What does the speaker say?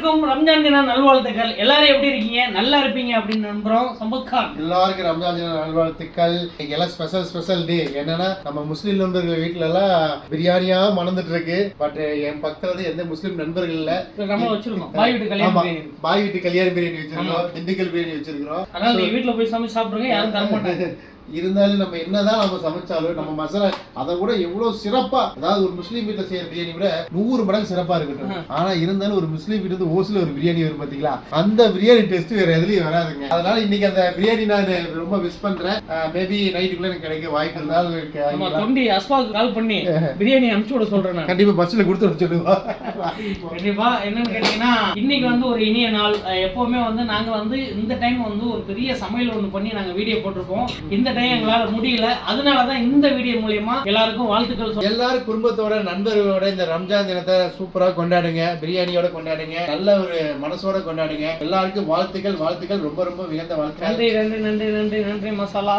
அனைவருக்கும் ரம்ஜான் தின நல்வாழ்த்துக்கள். எல்லாரும் எப்படி இருக்கீங்க? நல்லா இருப்பீங்க அப்படின்னு நம்புறோம். சம்பத் கான் எல்லாருக்கும் ரம்ஜான் தின நல்வாழ்த்துக்கள். எல்லாம் ஸ்பெஷல் டே. என்னன்னா நம்ம முஸ்லீம் நண்பர்கள் வீட்டுல எல்லாம் பிரியாணியா மணந்துட்டு இருக்கு. பட் என் பக்கத்துல வந்து எந்த முஸ்லீம் நண்பர்கள் இல்ல. நம்ம வச்சிருக்கோம் பாய் வீட்டு கல்யாண பிரியாணி. பாய் வீட்டு கல்யாண பிரியாணி வச்சிருக்கோம், திண்டுக்கல் பிரியாணி வச்சிருக்கோம். அதனால நீங்க வீட்டுல போய் சமைச்சு சாப்பிடுங்க, யாரும் தர மாட்டாங்க. இருந்தாலும் நம்ம என்னதான் நம்ம சமைச்சாலும் நம்ம மசாலா அதை விட எவ்வளவு சிறப்பா, அதாவது ஒரு முஸ்லீம் வீட்டுல செய்யற பிரியாணி விட 100 மடங்கு சிறப்பா இருக்கட்டும். ஆனா இருந்தாலும் ஒரு முஸ்லீம் வீட்டு ஓசில ஒரு பிரியாணி வரும் பாத்தீங்களா, அந்த பிரியாணி டேஸ்ட் வேற எதுலயும் வராதுங்க. அதனால இன்னைக்கு அந்த பிரியாணி நான் ரொம்ப மிஸ் பண்றேன். மேபி நைட்டுக்குள்ள எனக்கு கிடைக்க வாய்ப்பு இருந்தாலும் தொண்டி அஸ்வாக்கு கால் பண்ணி பிரியாணி அனுப்பிச்சு விட சொல்றேன். கண்டிப்பா பஸ்ல கொடுத்து சொல்லுவா. கண்டிப்பா. என்னன்னு கேட்டீங்கன்னா, இன்னைக்கு வந்து ஒரு இனிய நாள். எப்பவுமே வந்து நாங்க வந்து இந்த டைம் வந்து ஒரு பெரிய சமையல் ஒண்ணு பண்ணி நாங்க வீடியோ போட்டிருப்போம். இந்த டைம் எங்களால முடியல. அதனாலதான் இந்த வீடியோ மூலமா எல்லாருக்கும் வாழ்த்துக்கள். எல்லாரும் குடும்பத்தோட நண்பர்களோட இந்த ரம்ஜான் தினத்தை சூப்பரா கொண்டாடுங்க, பிரியாணியோட கொண்டாடுங்க, நல்ல ஒரு மனசோட கொண்டாடுங்க. எல்லாருக்கும் வாழ்த்துக்கள். ரொம்ப ரொம்ப மிகுந்த வாழ்த்துக்கள். நன்றி நன்றி நன்றி நன்றி நன்றி மசாலா.